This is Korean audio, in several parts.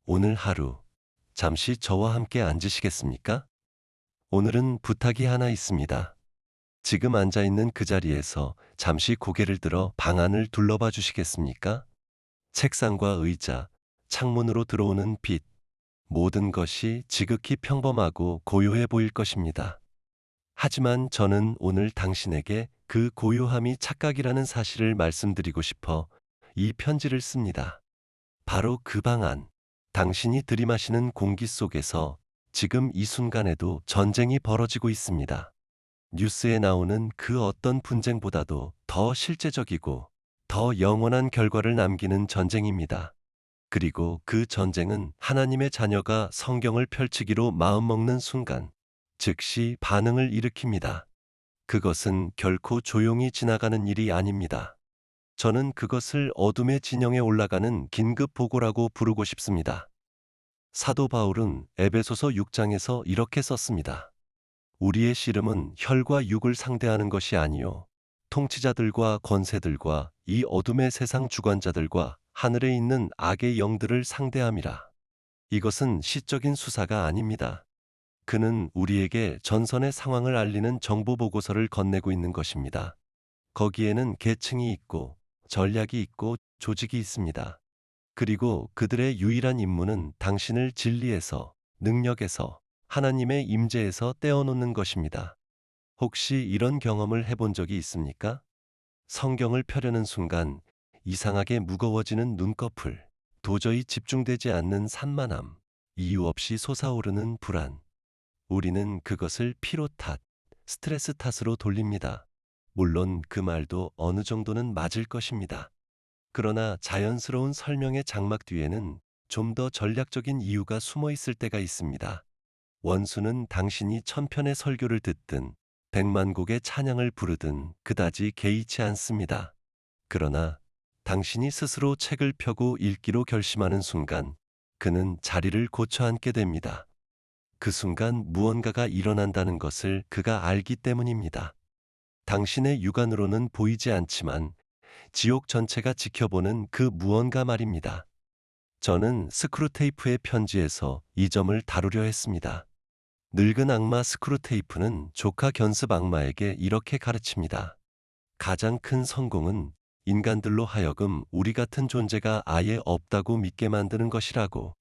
오늘 하루 잠시 저와 함께 앉으시겠습니까? 오늘은 부탁이 하나 있습니다. 지금 앉아 있는 그 자리에서 잠시 고개를 들어 방 안을 둘러봐 주시겠습니까? 책상과 의자, 창문으로 들어오는 빛, 모든 것이 지극히 평범하고 고요해 보일 것입니다. 하지만 저는 오늘 당신에게 그 고요함이 착각이라는 사실을 말씀드리고 싶어 이 편지를 씁니다. 바로 그 방 안, 당신이 들이마시는 공기 속에서 지금 이 순간에도 전쟁이 벌어지고 있습니다. 뉴스에 나오는 그 어떤 분쟁보다도 더 실제적이고 더 영원한 결과를 남기는 전쟁입니다. 그리고 그 전쟁은 하나님의 자녀가 성경을 펼치기로 마음먹는 순간, 즉시 반응을 일으킵니다. 그것은 결코 조용히 지나가는 일이 아닙니다. 저는 그것을 어둠의 진영에 올라가는 긴급 보고라고 부르고 싶습니다. 사도 바울은 에베소서 6장에서 이렇게 썼습니다. 우리의 씨름은 혈과 육을 상대하는 것이 아니요 통치자들과 권세들과 이 어둠의 세상 주관자들과 하늘에 있는 악의 영들을 상대함이라. 이것은 시적인 수사가 아닙니다. 그는 우리에게 전선의 상황을 알리는 정보 보고서를 건네고 있는 것입니다. 거기에는 계층이 있고 전략이 있고 조직이 있습니다. 그리고 그들의 유일한 임무는 당신을 진리에서, 능력에서, 하나님의 임재에서 떼어놓는 것입니다. 혹시 이런 경험을 해본 적이 있습니까? 성경을 펴려는 순간 이상하게 무거워지는 눈꺼풀, 도저히 집중되지 않는 산만함, 이유 없이 솟아오르는 불안. 우리는 그것을 피로 탓, 스트레스 탓으로 돌립니다. 물론 그 말도 어느 정도는 맞을 것입니다. 그러나 자연스러운 설명의 장막 뒤에는 좀 더 전략적인 이유가 숨어 있을 때가 있습니다. 원수는 당신이 천편의 설교를 듣든 백만 곡의 찬양을 부르든 그다지 개의치 않습니다. 그러나 당신이 스스로 책을 펴고 읽기로 결심하는 순간 그는 자리를 고쳐 앉게 됩니다. 그 순간 무언가가 일어난다는 것을 그가 알기 때문입니다. 당신의 육안으로는 보이지 않지만 지옥 전체가 지켜보는 그 무언가 말입니다. 저는 스크루테이프의 편지에서 이 점을 다루려 했습니다. 늙은 악마 스크루테이프는 조카 견습 악마에게 이렇게 가르칩니다. 가장 큰 성공은 인간들로 하여금 우리 같은 존재가 아예 없다고 믿게 만드는 것이라고.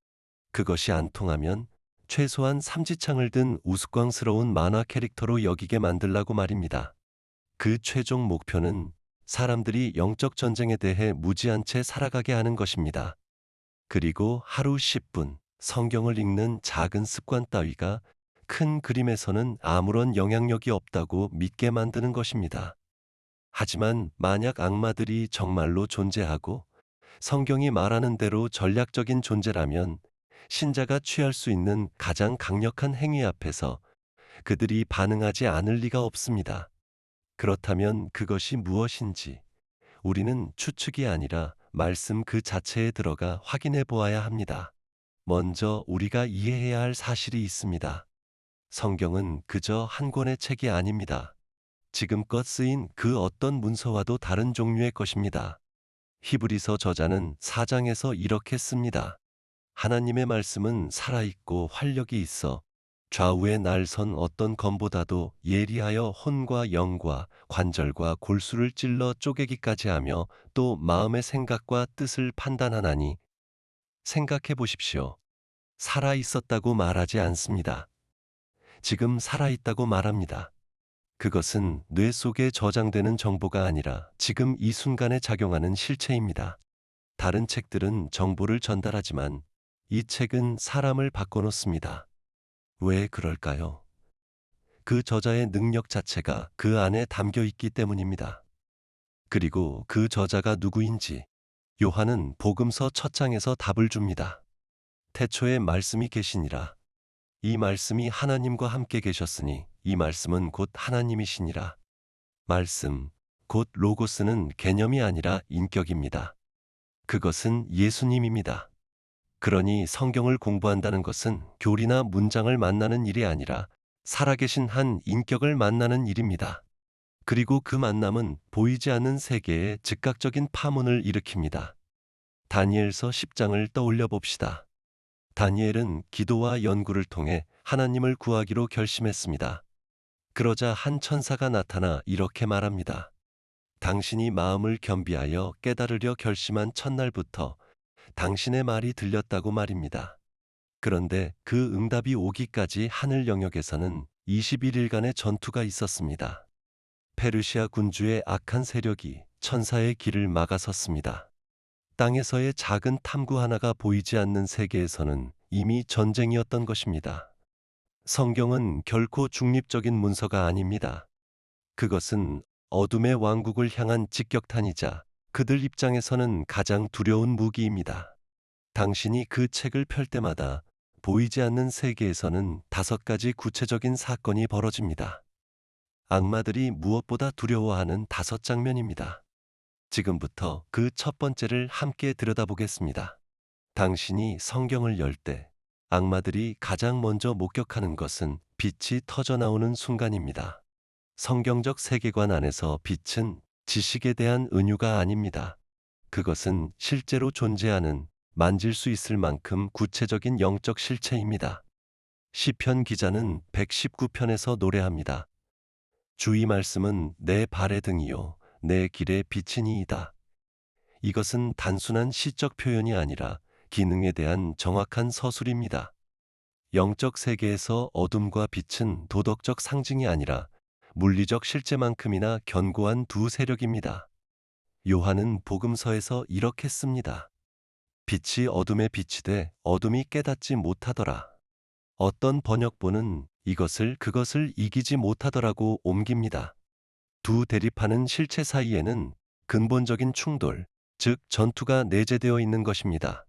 그것이 안 통하면 최소한 삼지창을 든 우스꽝스러운 만화 캐릭터로 여기게 만들라고 말입니다. 그 최종 목표는 사람들이 영적 전쟁에 대해 무지한 채 살아가게 하는 것입니다. 그리고 하루 10분 성경을 읽는 작은 습관 따위가 큰 그림에서는 아무런 영향력이 없다고 믿게 만드는 것입니다. 하지만 만약 악마들이 정말로 존재하고 성경이 말하는 대로 전략적인 존재라면 신자가 취할 수 있는 가장 강력한 행위 앞에서 그들이 반응하지 않을 리가 없습니다. 그렇다면 그것이 무엇인지 우리는 추측이 아니라 말씀 그 자체에 들어가 확인해 보아야 합니다. 먼저 우리가 이해해야 할 사실이 있습니다. 성경은 그저 한 권의 책이 아닙니다. 지금껏 쓰인 그 어떤 문서와도 다른 종류의 것입니다. 히브리서 저자는 4장에서 이렇게 씁니다. 하나님의 말씀은 살아있고 활력이 있어 좌우에 날선 어떤 검보다도 예리하여 혼과 영과 관절과 골수를 찔러 쪼개기까지 하며 또 마음의 생각과 뜻을 판단하나니. 생각해 보십시오. 살아 있었다고 말하지 않습니다. 지금 살아 있다고 말합니다. 그것은 뇌 속에 저장되는 정보가 아니라 지금 이 순간에 작용하는 실체입니다. 다른 책들은 정보를 전달하지만 이 책은 사람을 바꿔놓습니다. 왜 그럴까요? 그 저자의 능력 자체가 그 안에 담겨 있기 때문입니다. 그리고 그 저자가 누구인지 요한은 복음서 첫 장에서 답을 줍니다. 태초에 말씀이 계시니라. 이 말씀이 하나님과 함께 계셨으니 이 말씀은 곧 하나님이시니라. 말씀, 곧 로고스는 개념이 아니라 인격입니다. 그것은 예수님입니다. 그러니 성경을 공부한다는 것은 교리나 문장을 만나는 일이 아니라 살아계신 한 인격을 만나는 일입니다. 그리고 그 만남은 보이지 않는 세계에 즉각적인 파문을 일으킵니다. 다니엘서 10장을 떠올려 봅시다. 다니엘은 기도와 연구를 통해 하나님을 구하기로 결심했습니다. 그러자 한 천사가 나타나 이렇게 말합니다. 당신이 마음을 겸비하여 깨달으려 결심한 첫날부터 당신의 말이 들렸다고 말입니다. 그런데 그 응답이 오기까지 하늘 영역에서는 21일간의 전투가 있었습니다. 페르시아 군주의 악한 세력이 천사의 길을 막아섰습니다. 땅에서의 작은 탐구 하나가 보이지 않는 세계에서는 이미 전쟁이었던 것입니다. 성경은 결코 중립적인 문서가 아닙니다. 그것은 어둠의 왕국을 향한 직격탄이자 그들 입장에서는 가장 두려운 무기입니다. 당신이 그 책을 펼 때마다 보이지 않는 세계에서는 5가지 구체적인 사건이 벌어집니다. 악마들이 무엇보다 두려워하는 5장면입니다. 지금부터 그 첫 번째를 함께 들여다보겠습니다. 당신이 성경을 열 때 악마들이 가장 먼저 목격하는 것은 빛이 터져나오는 순간입니다. 성경적 세계관 안에서 빛은 지식에 대한 은유가 아닙니다. 그것은 실제로 존재하는 만질 수 있을 만큼 구체적인 영적 실체입니다. 시편 기자는 119편에서 노래합니다. 주의 말씀은 내 발의 등이요 내 길의 빛이니이다. 이것은 단순한 시적 표현이 아니라 기능에 대한 정확한 서술입니다. 영적 세계에서 어둠과 빛은 도덕적 상징이 아니라 물리적 실제만큼이나 견고한 두 세력입니다. 요한은 복음서에서 이렇게 씁니다. 빛이 어둠에 비치되 어둠이 깨닫지 못하더라. 어떤 번역본은 이것을 그것을 이기지 못하더라고 옮깁니다. 두 대립하는 실체 사이에는 근본적인 충돌, 즉 전투가 내재되어 있는 것입니다.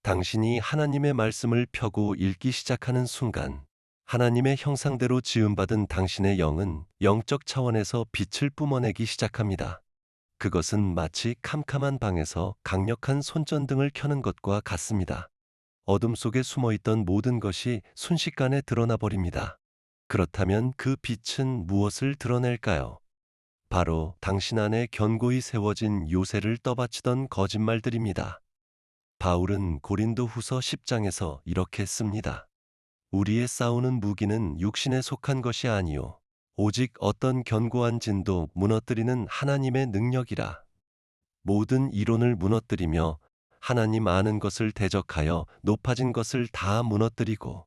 당신이 하나님의 말씀을 펴고 읽기 시작하는 순간 하나님의 형상대로 지음받은 당신의 영은 영적 차원에서 빛을 뿜어내기 시작합니다. 그것은 마치 캄캄한 방에서 강력한 손전등을 켜는 것과 같습니다. 어둠 속에 숨어있던 모든 것이 순식간에 드러나 버립니다. 그렇다면 그 빛은 무엇을 드러낼까요? 바로 당신 안에 견고히 세워진 요새를 떠받치던 거짓말들입니다. 바울은 고린도 후서 10장에서 이렇게 씁니다. 우리의 싸우는 무기는 육신에 속한 것이 아니요 오직 어떤 견고한 진도 무너뜨리는 하나님의 능력이라. 모든 이론을 무너뜨리며 하나님 아는 것을 대적하여 높아진 것을 다 무너뜨리고.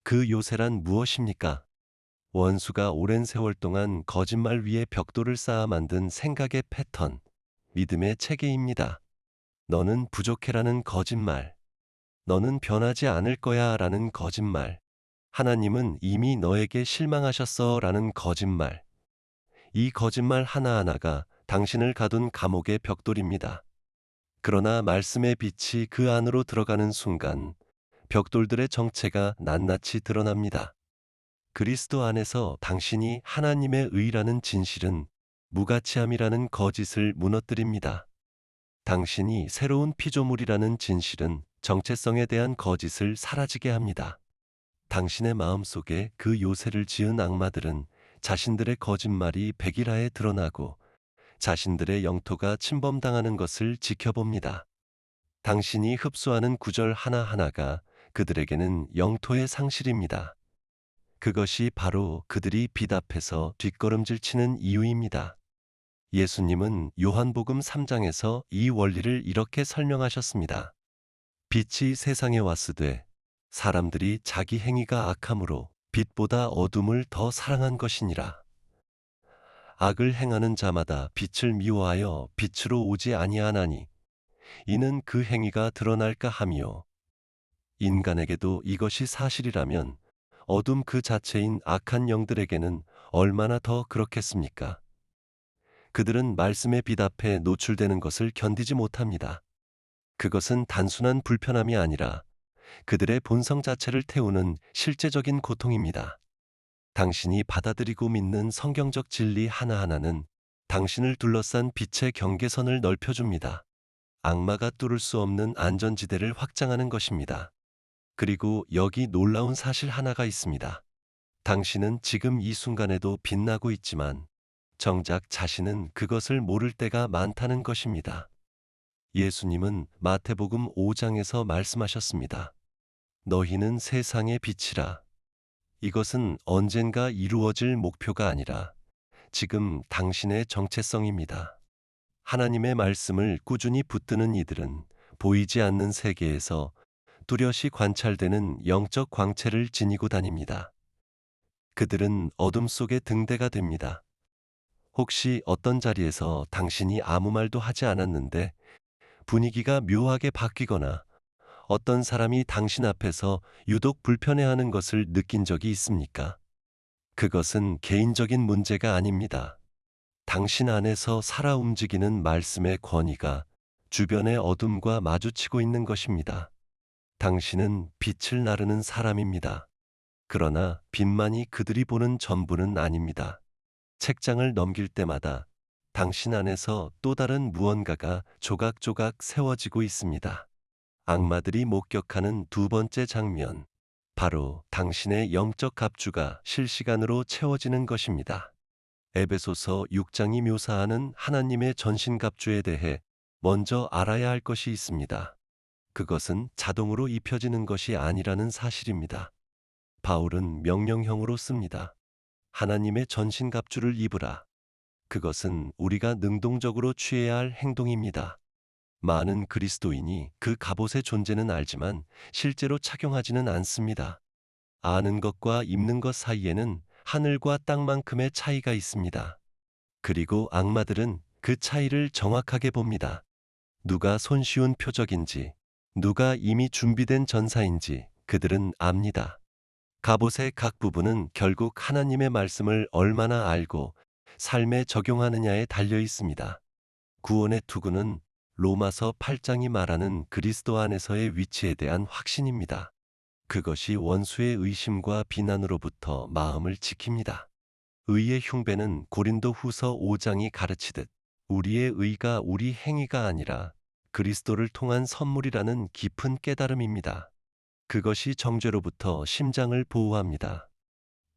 그 요새란 무엇입니까? 원수가 오랜 세월 동안 거짓말 위에 벽돌을 쌓아 만든 생각의 패턴, 믿음의 체계입니다. 너는 부족해라는 거짓말, 너는 변하지 않을 거야 라는 거짓말, 하나님은 이미 너에게 실망하셨어 라는 거짓말. 이 거짓말 하나하나가 당신을 가둔 감옥의 벽돌입니다. 그러나 말씀의 빛이 그 안으로 들어가는 순간 벽돌들의 정체가 낱낱이 드러납니다. 그리스도 안에서 당신이 하나님의 의라는 진실은 무가치함이라는 거짓을 무너뜨립니다. 당신이 새로운 피조물이라는 진실은 정체성에 대한 거짓을 사라지게 합니다. 당신의 마음속에 그 요새를 지은 악마들은 자신들의 거짓말이 백일하에 드러나고 자신들의 영토가 침범당하는 것을 지켜봅니다. 당신이 흡수하는 구절 하나하나가 그들에게는 영토의 상실입니다. 그것이 바로 그들이 빛 앞에서 뒷걸음질 치는 이유입니다. 예수님은 요한복음 3장에서 이 원리를 이렇게 설명하셨습니다. 빛이 세상에 왔으되 사람들이 자기 행위가 악함으로 빛보다 어둠을 더 사랑한 것이니라. 악을 행하는 자마다 빛을 미워하여 빛으로 오지 아니하나니 이는 그 행위가 드러날까 함이요. 인간에게도 이것이 사실이라면 어둠 그 자체인 악한 영들에게는 얼마나 더 그렇겠습니까? 그들은 말씀의 빛 앞에 노출되는 것을 견디지 못합니다. 그것은 단순한 불편함이 아니라 그들의 본성 자체를 태우는 실제적인 고통입니다. 당신이 받아들이고 믿는 성경적 진리 하나하나는 당신을 둘러싼 빛의 경계선을 넓혀줍니다. 악마가 뚫을 수 없는 안전지대를 확장하는 것입니다. 그리고 여기 놀라운 사실 하나가 있습니다. 당신은 지금 이 순간에도 빛나고 있지만 정작 자신은 그것을 모를 때가 많다는 것입니다. 예수님은 마태복음 5장에서 말씀하셨습니다. 너희는 세상의 빛이라. 이것은 언젠가 이루어질 목표가 아니라 지금 당신의 정체성입니다. 하나님의 말씀을 꾸준히 붙드는 이들은 보이지 않는 세계에서 뚜렷이 관찰되는 영적 광채를 지니고 다닙니다. 그들은 어둠 속의 등대가 됩니다. 혹시 어떤 자리에서 당신이 아무 말도 하지 않았는데 분위기가 묘하게 바뀌거나 어떤 사람이 당신 앞에서 유독 불편해하는 것을 느낀 적이 있습니까? 그것은 개인적인 문제가 아닙니다. 당신 안에서 살아 움직이는 말씀의 권위가 주변의 어둠과 마주치고 있는 것입니다. 당신은 빛을 나르는 사람입니다. 그러나 빛만이 그들이 보는 전부는 아닙니다. 책장을 넘길 때마다 당신 안에서 또 다른 무언가가 조각조각 세워지고 있습니다. 악마들이 목격하는 두 번째 장면, 바로 당신의 영적 갑주가 실시간으로 채워지는 것입니다. 에베소서 6장이 묘사하는 하나님의 전신갑주에 대해 먼저 알아야 할 것이 있습니다. 그것은 자동으로 입혀지는 것이 아니라는 사실입니다. 바울은 명령형으로 씁니다. 하나님의 전신갑주를 입으라. 그것은 우리가 능동적으로 취해야 할 행동입니다. 많은 그리스도인이 그 갑옷의 존재는 알지만 실제로 착용하지는 않습니다. 아는 것과 입는 것 사이에는 하늘과 땅만큼의 차이가 있습니다. 그리고 악마들은 그 차이를 정확하게 봅니다. 누가 손쉬운 표적인지, 누가 이미 준비된 전사인지 그들은 압니다. 갑옷의 각 부분은 결국 하나님의 말씀을 얼마나 알고 삶에 적용하느냐에 달려 있습니다. 구원의 투구는 로마서 8장이 말하는 그리스도 안에서의 위치에 대한 확신입니다. 그것이 원수의 의심과 비난으로부터 마음을 지킵니다. 의의 흉배는 고린도 후서 5장이 가르치듯 우리의 의가 우리 행위가 아니라 그리스도를 통한 선물이라는 깊은 깨달음입니다. 그것이 정죄로부터 심장을 보호합니다.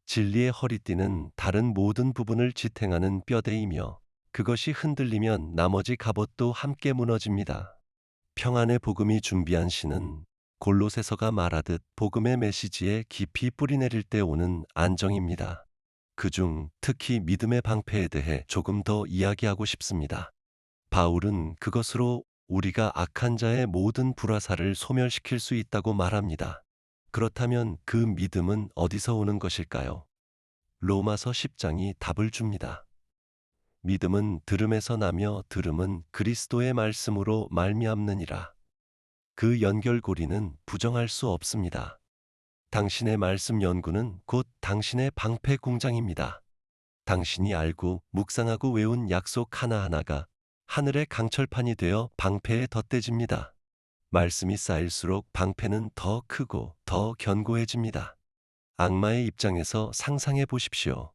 진리의 허리띠는 다른 모든 부분을 지탱하는 뼈대이며 그것이 흔들리면 나머지 갑옷도 함께 무너집니다. 평안의 복음이 준비한 신은 골로새서가 말하듯 복음의 메시지에 깊이 뿌리내릴 때 오는 안정입니다. 그중 특히 믿음의 방패에 대해 조금 더 이야기하고 싶습니다. 바울은 그것으로 우리가 악한 자의 모든 불화살을 소멸시킬 수 있다고 말합니다. 그렇다면 그 믿음은 어디서 오는 것일까요? 로마서 10장이 답을 줍니다. 믿음은 들음에서 나며 들음은 그리스도의 말씀으로 말미암느니라. 그 연결고리는 부정할 수 없습니다. 당신의 말씀 연구는 곧 당신의 방패 공장입니다. 당신이 알고 묵상하고 외운 약속 하나하나가 하늘의 강철판이 되어 방패에 덧대집니다. 말씀이 쌓일수록 방패는 더 크고 더 견고해집니다. 악마의 입장에서 상상해 보십시오.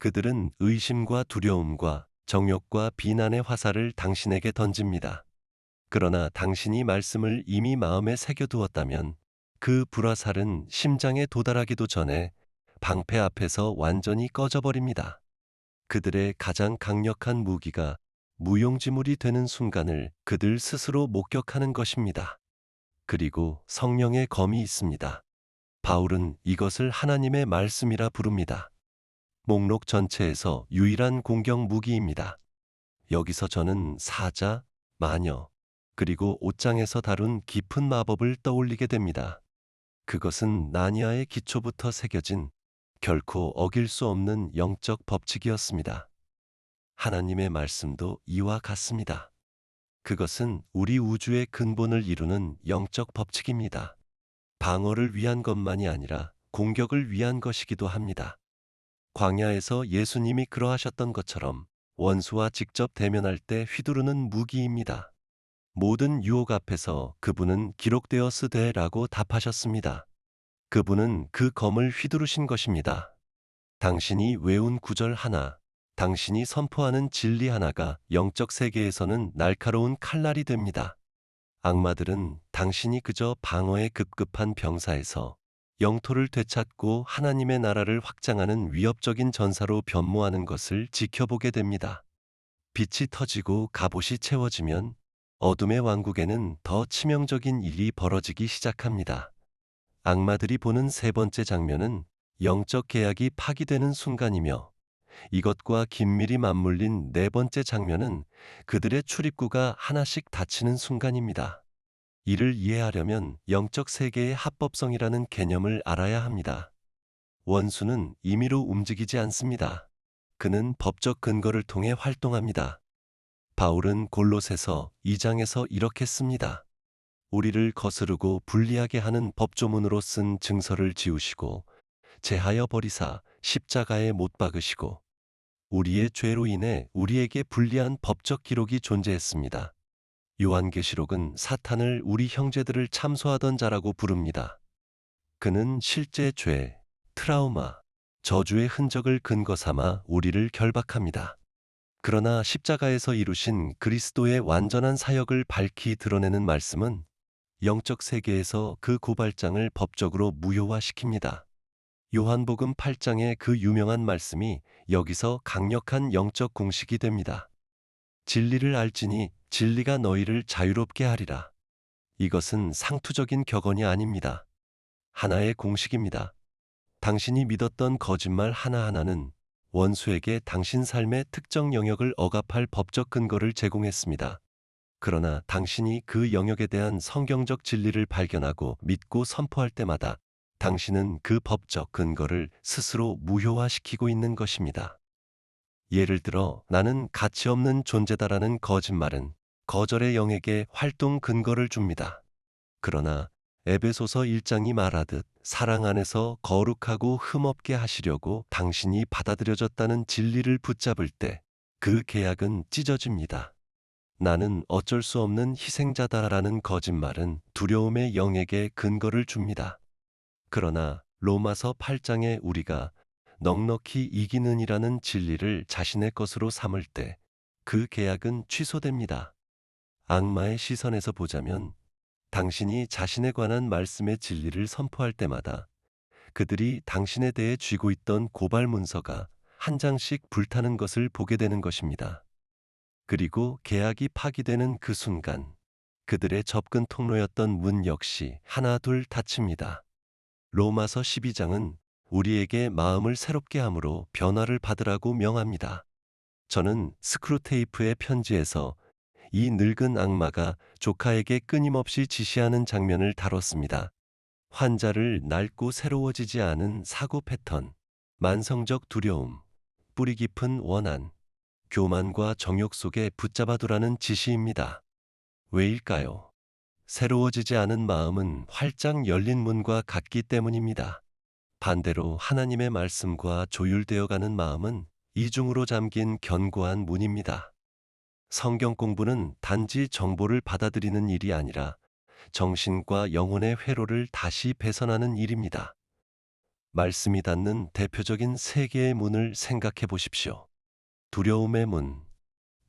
그들은 의심과 두려움과 정욕과 비난의 화살을 당신에게 던집니다. 그러나 당신이 말씀을 이미 마음에 새겨두었다면 그 불화살은 심장에 도달하기도 전에 방패 앞에서 완전히 꺼져버립니다. 그들의 가장 강력한 무기가 무용지물이 되는 순간을 그들 스스로 목격하는 것입니다. 그리고 성령의 검이 있습니다. 바울은 이것을 하나님의 말씀이라 부릅니다. 목록 전체에서 유일한 공격 무기입니다. 여기서 저는 사자, 마녀, 그리고 옷장에서 다룬 깊은 마법을 떠올리게 됩니다. 그것은 나니아의 기초부터 새겨진 결코 어길 수 없는 영적 법칙이었습니다. 하나님의 말씀도 이와 같습니다. 그것은 우리 우주의 근본을 이루는 영적 법칙입니다. 방어를 위한 것만이 아니라 공격을 위한 것이기도 합니다. 광야에서 예수님이 그러하셨던 것처럼 원수와 직접 대면할 때 휘두르는 무기입니다. 모든 유혹 앞에서 그분은 기록되었으되라고 답하셨습니다. 그분은 그 검을 휘두르신 것입니다. 당신이 외운 구절 하나, 당신이 선포하는 진리 하나가 영적 세계에서는 날카로운 칼날이 됩니다. 악마들은 당신이 그저 방어에 급급한 병사에서 영토를 되찾고 하나님의 나라를 확장하는 위협적인 전사로 변모하는 것을 지켜보게 됩니다. 빛이 터지고 갑옷이 채워지면 어둠의 왕국에는 더 치명적인 일이 벌어지기 시작합니다. 악마들이 보는 세 번째 장면은 영적 계약이 파기되는 순간이며, 이것과 긴밀히 맞물린 네 번째 장면은 그들의 출입구가 하나씩 닫히는 순간입니다. 이를 이해하려면 영적 세계의 합법성이라는 개념을 알아야 합니다. 원수는 임의로 움직이지 않습니다. 그는 법적 근거를 통해 활동합니다. 바울은 골로새서 2장에서 이렇게 씁니다. 우리를 거스르고 불리하게 하는 법조문으로 쓴 증서를 지우시고 제하여 버리사 십자가에 못 박으시고, 우리의 죄로 인해 우리에게 불리한 법적 기록이 존재했습니다. 요한계시록은 사탄을 우리 형제들을 참소하던 자라고 부릅니다. 그는 실제 죄, 트라우마, 저주의 흔적을 근거 삼아 우리를 결박합니다. 그러나 십자가에서 이루신 그리스도의 완전한 사역을 밝히 드러내는 말씀은 영적 세계에서 그 고발장을 법적으로 무효화시킵니다. 요한복음 8장의 그 유명한 말씀이 여기서 강력한 영적 공식이 됩니다. 진리를 알지니 진리가 너희를 자유롭게 하리라. 이것은 상투적인 격언이 아닙니다. 하나의 공식입니다. 당신이 믿었던 거짓말 하나하나는 원수에게 당신 삶의 특정 영역을 억압할 법적 근거를 제공했습니다. 그러나 당신이 그 영역에 대한 성경적 진리를 발견하고 믿고 선포할 때마다 당신은 그 법적 근거를 스스로 무효화시키고 있는 것입니다. 예를 들어, 나는 가치 없는 존재다라는 거짓말은 거절의 영에게 활동 근거를 줍니다. 그러나 에베소서 1장이 말하듯 사랑 안에서 거룩하고 흠없게 하시려고 당신이 받아들여졌다는 진리를 붙잡을 때 그 계약은 찢어집니다. 나는 어쩔 수 없는 희생자다라는 거짓말은 두려움의 영에게 근거를 줍니다. 그러나 로마서 8장에 우리가 넉넉히 이기는이라는 진리를 자신의 것으로 삼을 때 그 계약은 취소됩니다. 악마의 시선에서 보자면 당신이 자신에 관한 말씀의 진리를 선포할 때마다 그들이 당신에 대해 쥐고 있던 고발 문서가 한 장씩 불타는 것을 보게 되는 것입니다. 그리고 계약이 파기되는 그 순간 그들의 접근 통로였던 문 역시 하나둘 닫힙니다. 로마서 12장은 우리에게 마음을 새롭게 함으로 변화를 받으라고 명합니다. 저는 스크루테이프의 편지에서 이 늙은 악마가 조카에게 끊임없이 지시하는 장면을 다뤘습니다. 환자를 낡고 새로워지지 않은 사고 패턴, 만성적 두려움, 뿌리 깊은 원한, 교만과 정욕 속에 붙잡아두라는 지시입니다. 왜일까요? 새로워지지 않은 마음은 활짝 열린 문과 같기 때문입니다. 반대로 하나님의 말씀과 조율되어가는 마음은 이중으로 잠긴 견고한 문입니다. 성경 공부는 단지 정보를 받아들이는 일이 아니라 정신과 영혼의 회로를 다시 배선하는 일입니다. 말씀이 닫는 대표적인 세 개의 문을 생각해 보십시오. 두려움의 문,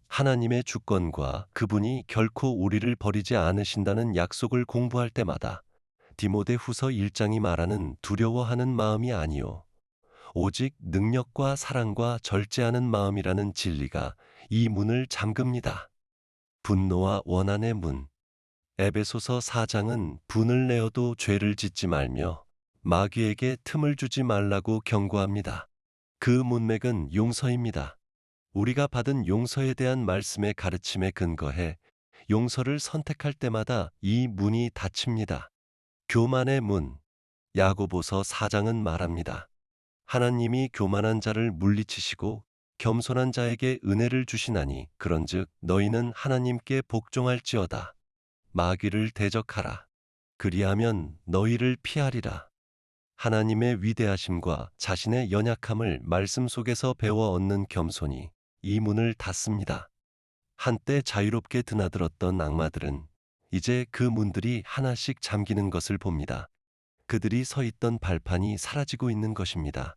하나님의 주권과 그분이 결코 우리를 버리지 않으신다는 약속을 공부할 때마다 디모데후서 1장이 말하는 두려워하는 마음이 아니요 오직 능력과 사랑과 절제하는 마음이라는 진리가 이 문을 잠깁니다. 분노와 원한의 문, 에베소서 4장은 분을 내어도 죄를 짓지 말며 마귀에게 틈을 주지 말라고 경고합니다. 그 문맥은 용서입니다. 우리가 받은 용서에 대한 말씀의 가르침에 근거해 용서를 선택할 때마다 이 문이 닫힙니다. 교만의 문, 야고보서 4장은 말합니다. 하나님이 교만한 자를 물리치시고 겸손한 자에게 은혜를 주시나니 그런즉 너희는 하나님께 복종할지어다. 마귀를 대적하라. 그리하면 너희를 피하리라. 하나님의 위대하심과 자신의 연약함을 말씀 속에서 배워 얻는 겸손이 이 문을 닫습니다. 한때 자유롭게 드나들었던 악마들은 이제 그 문들이 하나씩 잠기는 것을 봅니다. 그들이 서 있던 발판이 사라지고 있는 것입니다.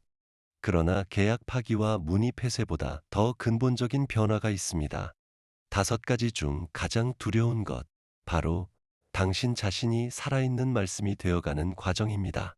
그러나 계약 파기와 문의 폐쇄보다 더 근본적인 변화가 있습니다. 5가지 중 가장 두려운 것, 바로 당신 자신이 살아있는 말씀이 되어가는 과정입니다.